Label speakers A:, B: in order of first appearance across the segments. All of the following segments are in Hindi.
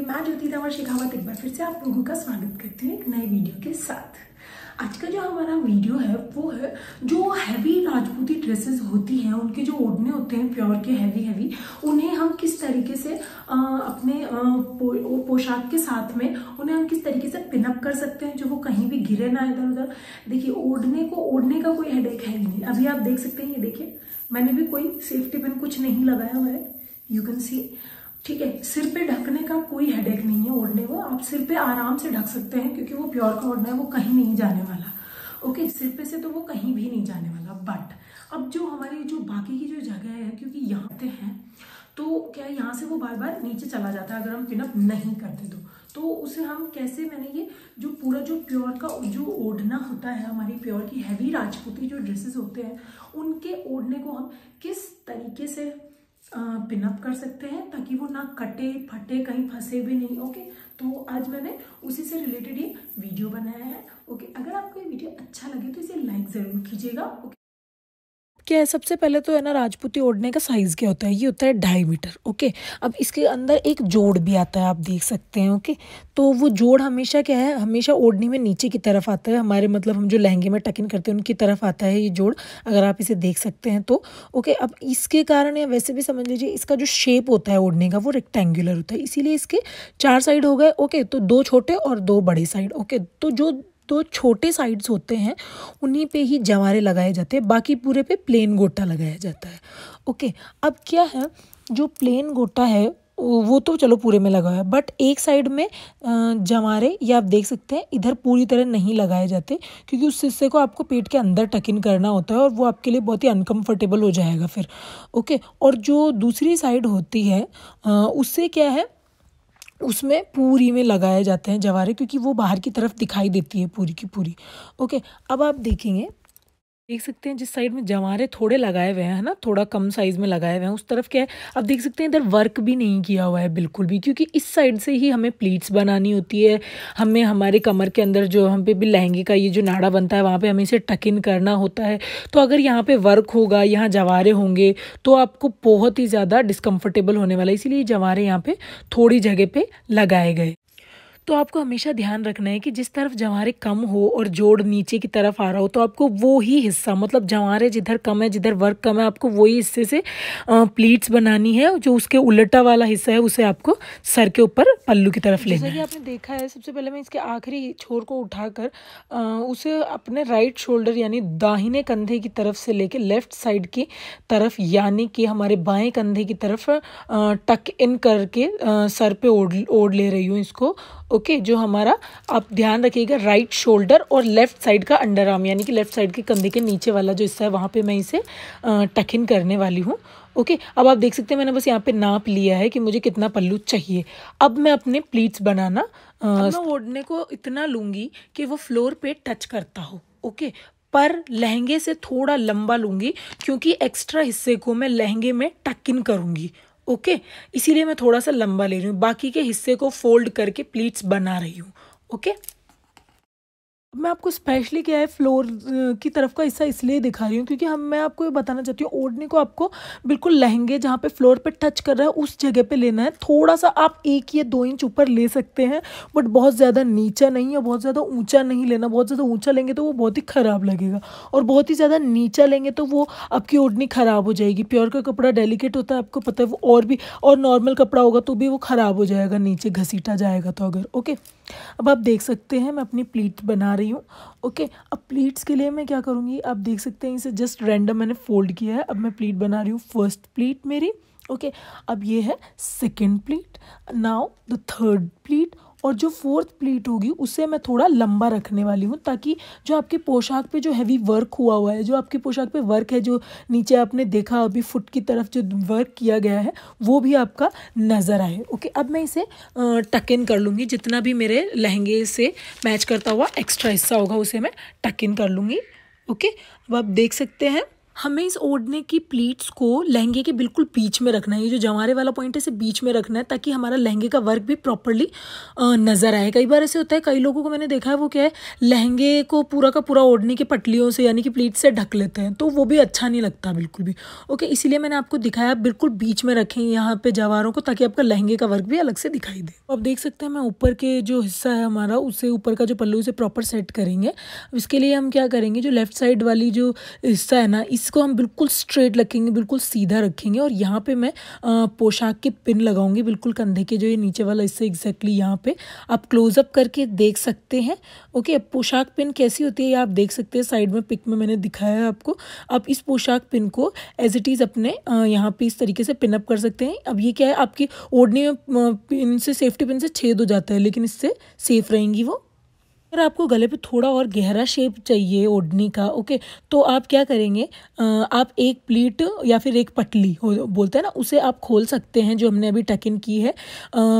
A: मैं ज्योति तंवर शेखावत एक बार फिर से आप लोगों का स्वागत करती हूँ एक नए वीडियो के साथ। आज का जो हमारा वीडियो है वो है जो हैवी राजपूती ड्रेसेस होती हैं, उनके जो ओढ़ने होते हैं प्योर के हैवी, उन्हें हम किस तरीके से अपने पोशाक के साथ में उन्हें हम किस तरीके से पिनअप कर सकते हैं जो वो कहीं भी गिरे ना इधर उधर। देखिए ओढ़ने का कोई हेडेक है ही नहीं। अभी आप देख सकते हैं, ये देखिए मैंने भी कोई सेफ्टी पिन कुछ नहीं लगाया हुआ है, यू कैन सी। ठीक है, सिर पे ढकने का कोई हेडेक नहीं है। ओढ़ने को आप सिर पे आराम से ढक सकते हैं क्योंकि वो प्योर का ओढ़ना है, वो कहीं नहीं जाने वाला। ओके, सिर पे से तो वो कहीं भी नहीं जाने वाला। बट अब जो हमारी जो बाकी की जो जगह है, क्योंकि यहाँ पे है तो क्या यहाँ से वो बार बार नीचे चला जाता है अगर हम पिनअप नहीं करते तो उसे हम कैसे, मैंने ये जो पूरा जो प्योर का जो ओढ़ना होता है, हमारी प्योर की हैवी राजपूती जो ड्रेसेस होते हैं उनके ओढ़ने को हम किस तरीके से पिनअप कर सकते हैं ताकि वो ना कटे फटे, कहीं फंसे भी नहीं। ओके, तो आज मैंने उसी से रिलेटेड ये वीडियो बनाया है। ओके, अगर आपको ये वीडियो अच्छा लगे तो इसे लाइक जरूर कीजिएगा। ओके,
B: क्या है, सबसे पहले तो है ना, राजपूती ओढ़ने का साइज़ क्या होता है, ये होता है 2.5 मीटर। ओके, अब इसके अंदर एक जोड़ भी आता है, आप देख सकते हैं। ओके, तो वो जोड़ हमेशा क्या है, हमेशा ओढ़नी में नीचे की तरफ आता है, हमारे मतलब हम जो लहंगे में टक इन करते हैं उनकी तरफ आता है ये जोड़, अगर आप इसे देख सकते हैं तो। ओके, अब इसके कारण या वैसे भी समझ लीजिए इसका जो शेप होता है ओढ़ने का वो रेक्टेंगुलर होता है, इसीलिए इसके 4 साइड हो गए। ओके, तो 2 छोटे और 2 बड़े साइड। ओके, तो जो 2 छोटे साइड्स होते हैं उन्हीं पे ही जवारे लगाए जाते हैं, बाकी पूरे पे प्लेन गोटा लगाया जाता है। ओके, अब क्या है, जो प्लेन गोटा है वो तो चलो पूरे में लगा है, बट एक साइड में जवारे, ये आप देख सकते हैं, इधर पूरी तरह नहीं लगाए जाते क्योंकि उस हिस्से को आपको पेट के अंदर टक इन करना होता है और वो आपके लिए बहुत ही अनकम्फर्टेबल हो जाएगा फिर। ओके, और जो दूसरी साइड होती है उससे क्या है, उसमें पूरी में लगाए जाते हैं जवारे क्योंकि वो बाहर की तरफ दिखाई देती है पूरी की पूरी। ओके, अब आप देखेंगे, देख सकते हैं जिस साइड में जवारे थोड़े लगाए हुए हैं ना, थोड़ा कम साइज में लगाए हुए हैं, उस तरफ क्या है, अब देख सकते हैं इधर वर्क भी नहीं किया हुआ है बिल्कुल भी, क्योंकि इस साइड से ही हमें प्लीट्स बनानी होती है। हमें हमारे कमर के अंदर जो हम पे भी लहंगे का ये जो नाड़ा बनता है वहाँ पे हमें इसे टक इन करना होता है। तो अगर यहाँ पे वर्क होगा, यहाँ जवारे होंगे तो आपको बहुत ही ज़्यादा डिस्कम्फर्टेबल होने वाला है, इसीलिए जवारे यहाँ पे थोड़ी जगह पे लगाए गए। तो आपको हमेशा ध्यान रखना है कि जिस तरफ जवारे कम हो और जोड़ नीचे की तरफ आ रहा हो तो आपको वो ही हिस्सा, मतलब जवारे जिधर कम है, जिधर वर्क कम है, आपको वही हिस्से से प्लीट्स बनानी है। जो उसके उल्टा वाला हिस्सा है उसे आपको सर के ऊपर पल्लू की तरफ लेना है। जैसा कि आपने देखा है, सबसे पहले मैं इसके आखिरी छोर को उठाकर उसे अपने राइट शोल्डर यानी दाहिने कंधे की तरफ से लेके लेफ्ट साइड की तरफ यानी कि हमारे बाएं कंधे की तरफ टक इन करके सर पे ओढ़ ले रही हूँ इसको। ओके, जो हमारा, आप ध्यान रखिएगा, राइट शोल्डर और लेफ्ट साइड का अंडर आर्म यानी कि लेफ्ट साइड के कंधे के नीचे वाला जो हिस्सा है वहाँ पे मैं इसे टक इन करने वाली हूँ। ओके, अब आप देख सकते हैं मैंने बस यहाँ पे नाप लिया है कि मुझे कितना पल्लू चाहिए। अब मैं अपने प्लीट्स बनाना मैं ओढ़ने को इतना लूँगी कि वो फ्लोर पे टच करता हो। ओके, पर लहंगे से थोड़ा लंबा लूँगी क्योंकि एक्स्ट्रा हिस्से को मैं लहंगे में टक इन करूँगी। ओके, इसीलिए मैं थोड़ा सा लंबा ले रही हूँ, बाकी के हिस्से को फोल्ड करके प्लीट्स बना रही हूँ। ओके, मैं आपको स्पेशली क्या है फ्लोर की तरफ का हिस्सा इसलिए दिखा रही हूँ क्योंकि मैं आपको ये बताना चाहती हूँ, ओढ़ने को आपको बिल्कुल लहंगे जहाँ पे फ्लोर पे टच कर रहा है उस जगह पे लेना है। थोड़ा सा आप 1 या 2 इंच ऊपर ले सकते हैं, बट बहुत ज़्यादा नीचा नहीं है, बहुत ज़्यादा ऊंचा नहीं लेना। बहुत ज़्यादा ऊंचा लेंगे तो वो बहुत ही ख़राब लगेगा, और बहुत ही ज़्यादा नीचा लेंगे तो वो आपकी ओढ़नी ख़राब हो जाएगी। प्योर का कपड़ा डेलिकेट होता है, आपको पता है वो, और नॉर्मल कपड़ा होगा तो भी वो ख़राब हो जाएगा, नीचे घसीटा जाएगा तो अगर। ओके, अब आप देख सकते हैं मैं अपनी प्लीट बना रही हूँ। ओके, अब प्लीट्स के लिए मैं क्या करूँगी, आप देख सकते हैं इसे जस्ट रैंडम मैंने फोल्ड किया है। अब मैं प्लीट बना रही हूँ, फर्स्ट प्लीट मेरी। ओके, अब ये है second pleat, now the third pleat, और जो फोर्थ प्लीट होगी उसे मैं थोड़ा लंबा रखने वाली हूँ ताकि जो आपके पोशाक पे जो हैवी वर्क हुआ है, जो आपके पोशाक पे वर्क है, जो नीचे आपने देखा अभी फुट की तरफ जो वर्क किया गया है वो भी आपका नज़र आए। ओके, अब मैं इसे टक इन कर लूँगी, जितना भी मेरे लहंगे से मैच करता हुआ एक्स्ट्रा हिस्सा होगा उसे मैं टक इन कर लूँगी। ओके, अब आप देख सकते हैं हमें इस ओढ़ने की प्लीट्स को लहंगे के बिल्कुल बीच में रखना है। ये जो जंवारे वाला पॉइंट है इसे बीच में रखना है ताकि हमारा लहंगे का वर्क भी प्रॉपरली नज़र आए। कई बार ऐसे होता है, कई लोगों को मैंने देखा है वो क्या है, लहंगे को पूरा का पूरा ओढ़ने की पटलियों से यानी कि प्लीट से ढक लेते हैं, तो वो भी अच्छा नहीं लगता बिल्कुल भी। ओके, इसीलिए मैंने आपको दिखाया, बिल्कुल बीच में रखें यहाँ पे जवारों को, ताकि आपका लहंगे का वर्क भी अलग से दिखाई दे। अब देख सकते हैं मैं ऊपर के जो हिस्सा है हमारा, उसे ऊपर का जो पल्लू उसे प्रॉपर सेट करेंगे। इसके लिए हम क्या करेंगे, जो लेफ्ट साइड वाली जो हिस्सा है ना, इसको हम बिल्कुल स्ट्रेट रखेंगे, बिल्कुल सीधा रखेंगे। और यहाँ पे मैं पोशाक के पिन लगाऊंगी बिल्कुल कंधे के जो ये नीचे वाला हिस्सा, एग्जैक्टली यहाँ पे आप क्लोजअप करके देख सकते हैं। ओके, अब पोशाक पिन कैसी होती है आप देख सकते हैं, साइड में पिक में मैंने दिखाया है आपको। आप इस पोशाक पिन को एज इट इज़ अपने यहाँ पे इस तरीके से पिन अप कर सकते हैं। अब ये क्या है, आपकी ओढ़नी में पिन से, सेफ्टी पिन से छेद हो जाता है, लेकिन इससे सेफ रहेंगी वो। अगर आपको गले पे थोड़ा और गहरा शेप चाहिए ओढ़नी का, ओके, तो आप क्या करेंगे, आप एक प्लीट या फिर एक पटली बोलते हैं ना, उसे आप खोल सकते हैं, जो हमने अभी टक इन की है।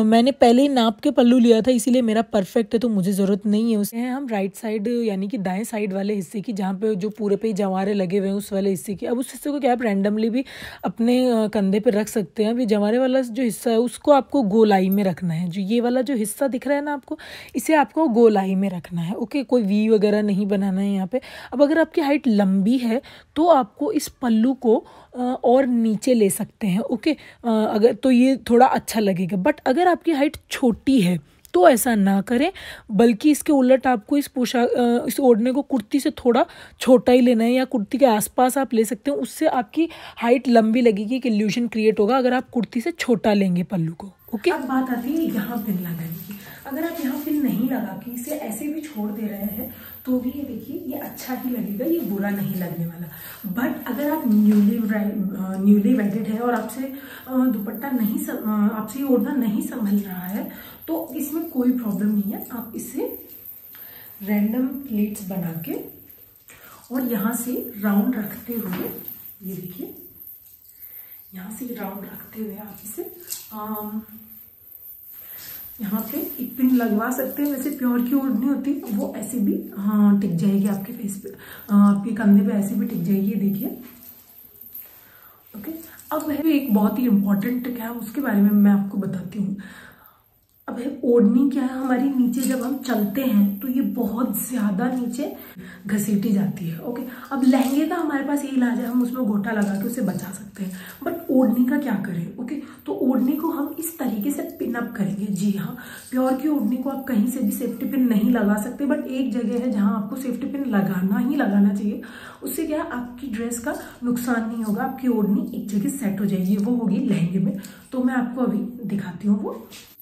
B: मैंने पहले ही नाप के पल्लू लिया था, इसीलिए मेरा परफेक्ट है, तो मुझे ज़रूरत नहीं है उसे। हम राइट साइड यानी कि दाएं साइड वाले हिस्से की, जहाँ पे जो पूरे पे जंवारे लगे हुए हैं उस वाले हिस्से की। अब उस हिस्से को क्या आप रैंडमली भी अपने कंधे पर रख सकते हैं। अभी जंवारे वाला जो हिस्सा है उसको आपको गोलाई में रखना है। जो ये वाला जो हिस्सा दिख रहा है ना आपको, इसे आपको गोलाई में रखना है। ओके, कोई वी वगैरह नहीं बनाना है यहाँ पे। अब अगर आपकी हाइट लंबी है तो आपको इस पल्लू को और नीचे ले सकते हैं। ओके, अगर तो ये थोड़ा अच्छा लगेगा। बट अगर आपकी हाइट छोटी है तो ऐसा ना करें, बल्कि इसके उलट आपको इस पोशाक, इस ओढ़ने को कुर्ती से थोड़ा छोटा ही लेना है, या कुर्ती के आसपास आप ले सकते हैं। उससे आपकी हाइट लंबी लगेगी, एक इल्यूशन क्रिएट होगा अगर आप कुर्ती से छोटा लेंगे पल्लू को। ओके,
A: अब बात आती है यहाँ पिन लगाने की। अगर आप यहाँ पिन नहीं लगा के इसे ऐसे भी छोड़ दे रहे हैं तो भी ये देखिए, ये अच्छा ही लगेगा, ये बुरा नहीं लगने वाला। बट अगर आप न्यूली वेडेड है और आपसे दुपट्टा नहीं, आपसे ये ओढ़ना नहीं संभल रहा है, तो इसमें कोई प्रॉब्लम नहीं है। आप इसे रैंडम प्लेट्स बना के और यहाँ से राउंड रखते हुए, ये देखिए, यहाँ से राउंड रखते हुए आप इसे यहाँ पे एक पिन लगवा सकते हैं। वैसे प्योर की ओढ़नी होती है वो ऐसे भी टिक जाएगी आपके फेस पे, आपके कंधे पे ऐसे भी टिक जाएगी, देखिए। ओके, अब है एक बहुत ही इम्पोर्टेंट क्या है उसके बारे में मैं आपको बताती हूँ। अब है ओढ़नी क्या है हमारी, नीचे जब हम चलते हैं तो ये बहुत ज्यादा नीचे घसीटी जाती है। ओके, अब लहंगे का हमारे पास ये इलाज है, हम उसमें गोटा लगा के उसे बचा सकते हैं। बट ओढ़नी का क्या करें? ओके, तो ओढ़नी को हम इस तरीके से पिन अप करेंगे। जी हाँ, प्योर की ओढ़नी को आप कहीं से भी सेफ्टी पिन नहीं लगा सकते, बट एक जगह है जहां आपको सेफ्टी पिन लगाना ही लगाना चाहिए। उससे क्या है, आपकी ड्रेस का नुकसान नहीं होगा, आपकी ओढ़नी एक जगह सेट हो जाएगी, वो होगी लहंगे में। तो मैं आपको अभी दिखाती हूँ वो।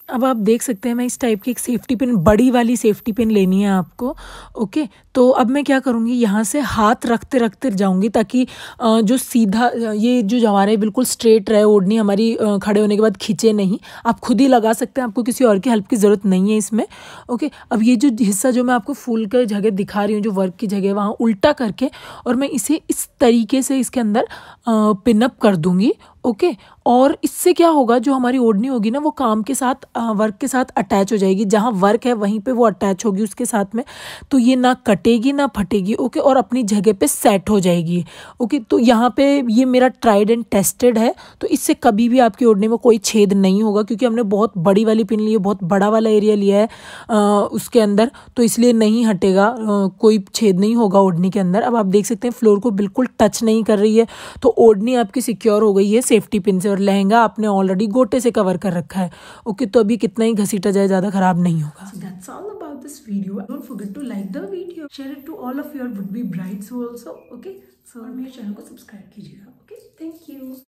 B: अब आप देख सकते हैं मैं इस टाइप की एक सेफ्टी पिन, बड़ी वाली सेफ्टी पिन लेनी है आपको। ओके, तो अब मैं क्या करूँगी, यहाँ से हाथ रखते रखते जाऊँगी ताकि जो सीधा ये जो जंवारे बिल्कुल स्ट्रेट रहे, ओढ़नी हमारी खड़े होने के बाद खींचे नहीं। आप खुद ही लगा सकते हैं, आपको किसी और की हेल्प की ज़रूरत नहीं है इसमें। ओके, अब ये जो हिस्सा जो मैं आपको फूल की जगह दिखा रही हूँ, जो वर्क की जगह, वहाँ उल्टा करके और मैं इसे इस तरीके से इसके अंदर पिनअप कर दूँगी। ओके, और इससे क्या होगा, जो हमारी ओढ़नी होगी ना वो काम के साथ, वर्क के साथ अटैच हो जाएगी। जहाँ वर्क है वहीं पे वो अटैच होगी उसके साथ में, तो ये ना कटेगी ना फटेगी। ओके, और अपनी जगह पे सेट हो जाएगी। ओके, तो यहाँ पे ये मेरा ट्राइड एंड टेस्टेड है, तो इससे कभी भी आपकी ओढ़नी में कोई छेद नहीं होगा, क्योंकि हमने बहुत बड़ी वाली पिन ली है, बहुत बड़ा वाला एरिया लिया है उसके अंदर, तो इसलिए नहीं हटेगा, कोई छेद नहीं होगा ओढ़नी के अंदर। अब आप देख सकते हैं फ्लोर को बिल्कुल टच नहीं कर रही है, तो ओढ़नी आपकी सिक्योर हो गई है सेफ्टी पिन से, और लहंगा आपने ऑलरेडी गोटे से कवर कर रखा है। ओके, तो अभी कितना ही घसीटा जाए ज़्यादा खराब नहीं होगा।
A: So that's all about this video. Don't forget to like the video, share it to all of your would-be brides also. Okay, so मेरे चैनल को सब्सक्राइब कीजिएगा। Okay, thank you.